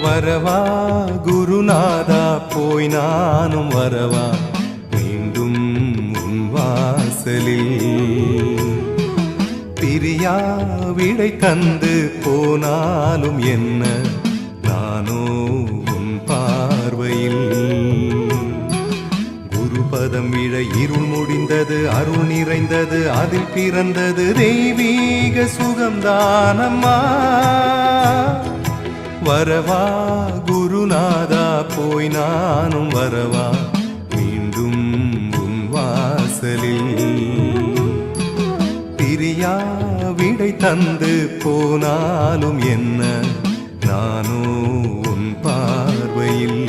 வரவா குருநாதா போய் நானும் வரவா மீண்டும் உன் வாசலில் பிரியா விடை தந்து போனாலும் என்ன நானோ உன் பார்வையில் குருபதம் விழ இருள் முடிந்தது அருள் நிறைந்தது அதில் பிறந்தது தெய்வீக சுகம்தானம்மா வரவா குருநாதா போய் நானும் வரவா மீண்டும் உன் வாசலில் பிரியா விடை தந்து போனாலும் என்ன நானோ உன் பார்வையில்